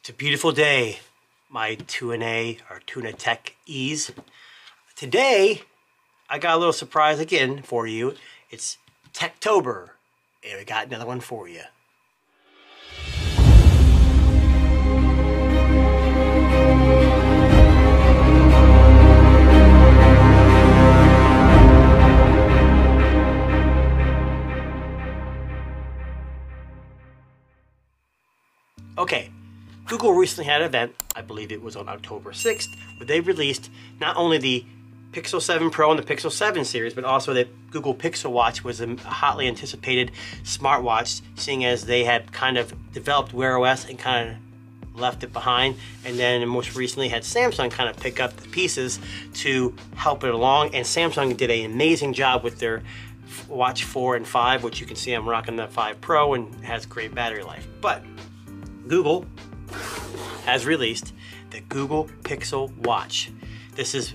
It's a beautiful day, my Tuna or Tuna Tech E's. Today, I got a little surprise again for you. It's Techtober, and we got another one for you. Okay, Google recently had an event, I believe it was on October 6th, where they released not only the Pixel 7 Pro and the Pixel 7 series, but also the Google Pixel Watch was a hotly anticipated smartwatch, seeing as they had kind of developed Wear OS and kind of left it behind. And then most recently had Samsung kind of pick up the pieces to help it along. And Samsung did an amazing job with their Watch 4 and 5, which you can see I'm rocking the 5 Pro and has great battery life. But Google has released the Google Pixel Watch. This is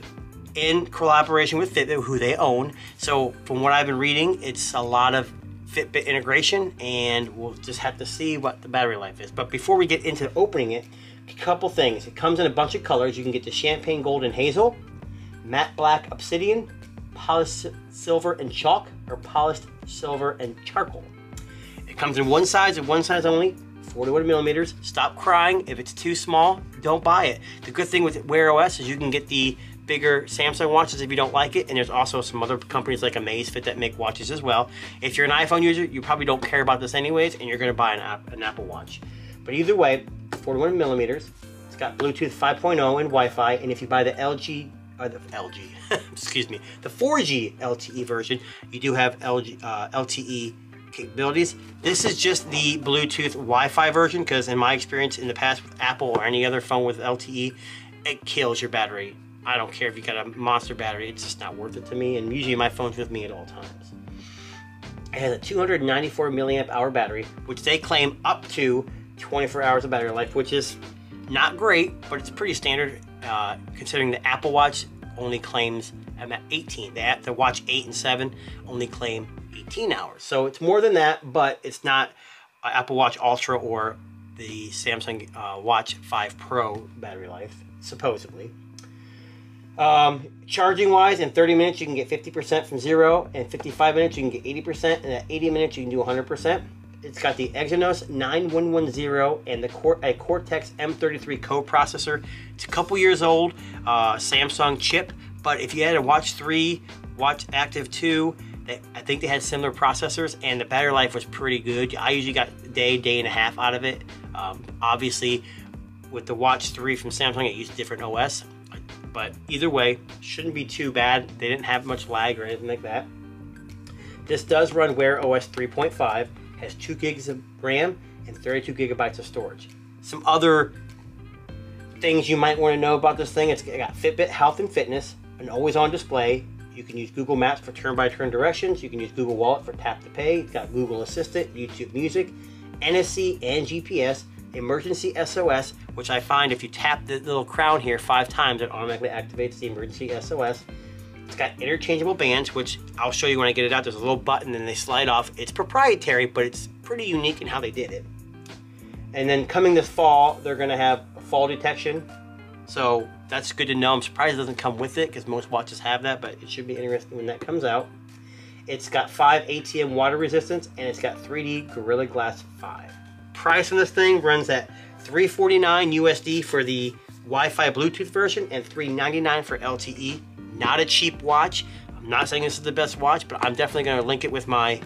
in collaboration with Fitbit, who they own. So from what I've been reading, it's a lot of Fitbit integration, and we'll just have to see what the battery life is. But before we get into opening it, a couple things. It comes in a bunch of colors. You can get the champagne gold and hazel, matte black obsidian, polished silver and chalk, or polished silver and charcoal. It comes in one size and one size only, 41 millimeters. Stop crying. If it's too small, don't buy it. The good thing with Wear OS is you can get the bigger Samsung watches if you don't like it, and there's also some other companies like Amazfit that make watches as well. If you're an iPhone user, you probably don't care about this anyways, and you're going to buy an Apple Watch. But either way, 41 millimeters. It's got Bluetooth 5.0 and Wi-Fi, and if you buy the excuse me, the 4G LTE version, you do have LTE capabilities. This is just the Bluetooth Wi-Fi version, because in my experience in the past with Apple or any other phone with LTE, it kills your battery. I don't care if you got a monster battery, it's just not worth it to me, and usually my phone's with me at all times. It has a 294 milliamp hour battery, which they claim up to 24 hours of battery life, which is not great, but it's pretty standard considering the Apple Watch only claims 18. The Watch 8 and 7 only claim 18 hours. So it's more than that, but it's not Apple Watch Ultra or the Samsung Watch 5 Pro battery life, supposedly. Charging wise, in 30 minutes you can get 50% from 0, and 55 minutes you can get 80%, and at 80 minutes you can do 100%. It's got the Exynos 9110 and a Cortex M33 co-processor. It's a couple years old, Samsung chip, but if you had a Watch 3, Watch Active 2, I think they had similar processors, and the battery life was pretty good. I usually got a day and a half out of it. Obviously, with the Watch 3 from Samsung, it used different OS, but either way, shouldn't be too bad. They didn't have much lag or anything like that. This does run Wear OS 3.5, has 2 gigs of RAM and 32 gigabytes of storage. Some other things you might want to know about this thing: it's got Fitbit Health and Fitness, an always-on display. You can use Google Maps for turn-by-turn directions. You can use Google Wallet for tap to pay. It's got Google Assistant, YouTube Music, NFC and GPS, emergency SOS, which I find if you tap the little crown here 5 times, it automatically activates the emergency SOS. It's got interchangeable bands, which I'll show you when I get it out. There's a little button and they slide off. It's proprietary, but it's pretty unique in how they did it. And then coming this fall, they're going to have fall detection. So that's good to know. I'm surprised it doesn't come with it, because most watches have that, but it should be interesting when that comes out. It's got 5 ATM water resistance, and it's got 3D Gorilla Glass 5. Price on this thing runs at $349 USD for the Wi-Fi Bluetooth version and $399 for LTE. Not a cheap watch. I'm not saying this is the best watch, but I'm definitely going to link it with my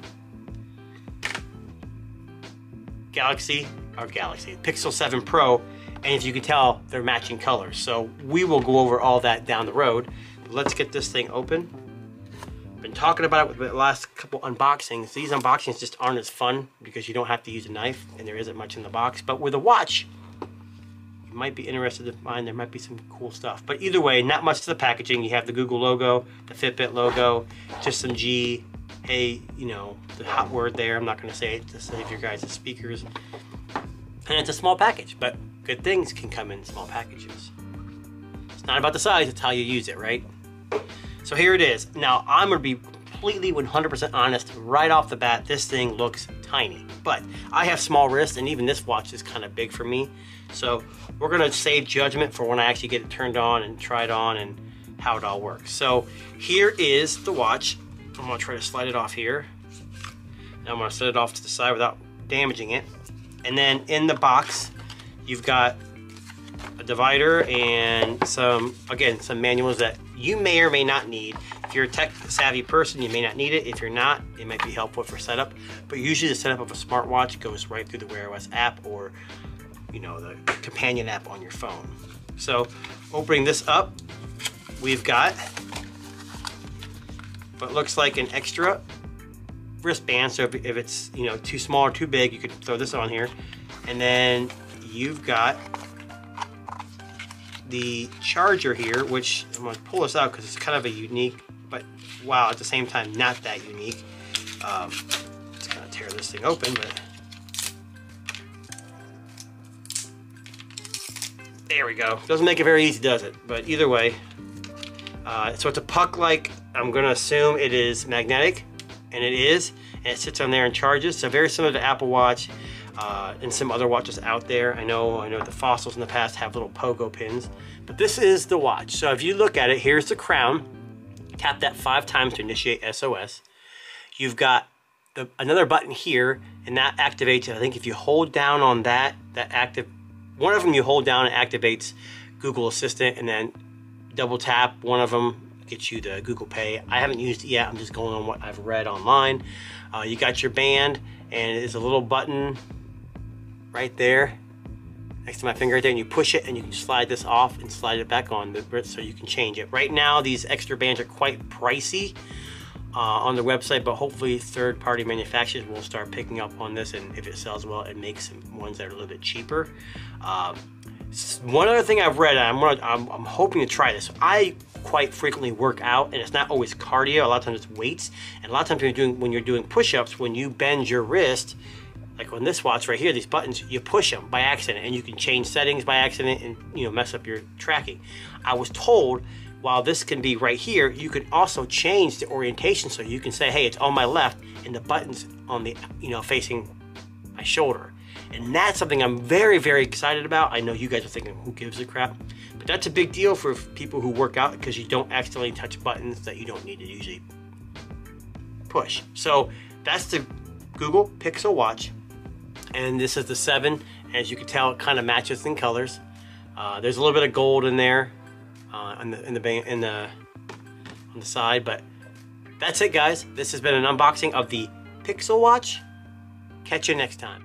Pixel 7 Pro, and if you can tell, they're matching colors. So we will go over all that down the road. Let's get this thing open. Been talking about it with the last couple unboxings. These unboxings just aren't as fun because you don't have to use a knife and there isn't much in the box. But with a watch, you might be interested to find there might be some cool stuff. But either way, not much to the packaging. You have the Google logo, the Fitbit logo, just some hey, you know, the hot word there. I'm not going to say it to save your guys' speakers. And it's a small package, but good things can come in small packages. It's not about the size, it's how you use it, right? So here it is. Now, I'm going to be completely 100% honest right off the bat. This thing looks tiny. But I have small wrists, and even this watch is kind of big for me. So we're gonna save judgment for when I actually get it turned on and try it on and how it all works. So here is the watch. I'm gonna try to slide it off here. Now I'm gonna set it off to the side without damaging it. And then in the box, you've got a divider and some manuals that you may or may not need. If you're a tech savvy person, you may not need it. If you're not, it might be helpful for setup. But usually the setup of a smartwatch goes right through the Wear OS app, or you know, the companion app on your phone. So opening this up, we've got what looks like an extra wristband. So if it's, you know, too small or too big, you could throw this on here. And then you've got the charger here, which I'm going to pull this out because it's kind of a unique, but wow, at the same time not that unique. Just going to tear this thing open, but there we go. Doesn't make it very easy, does it? But either way, so it's a puck-like. I'm going to assume it is magnetic, and it is, and it sits on there and charges. So very similar to Apple Watch and some other watches out there. I know the Fossils in the past have little pogo pins, but this is the watch. So if you look at it, here's the crown. Tap that 5 times to initiate SOS. You've got another button here, and that activates it. I think if you hold down on that one of them you hold down, it activates Google Assistant, and then double tap one of them gets you the Google Pay. I haven't used it yet. I'm just going on what I've read online. You got your band, and it's a little button right there next to my finger right there, and you push it and you can slide this off and slide it back on the wrist so you can change it. Right now these extra bands are quite pricey on the website, but hopefully third-party manufacturers will start picking up on this, and if it sells well, it makes some ones that are a little bit cheaper. One other thing I've read, I'm hoping to try this. I quite frequently work out, and it's not always cardio. A lot of times it's weights, and a lot of times when you're doing push-ups, when you bend your wrist, like on this watch right here, these buttons, you push them by accident, and you can change settings by accident and, you know, mess up your tracking. I was told, while this can be right here, you could also change the orientation, so you can say, hey, it's on my left, and the button's on the, you know, facing my shoulder. And that's something I'm very, very excited about. I know you guys are thinking, who gives a crap? But that's a big deal for people who work out, because you don't accidentally touch buttons that you don't need to usually push. So that's the Google Pixel Watch. And this is the 7. As you can tell, it kind of matches in colors. There's a little bit of gold in there on the side, but that's it, guys. This has been an unboxing of the Pixel Watch. Catch you next time.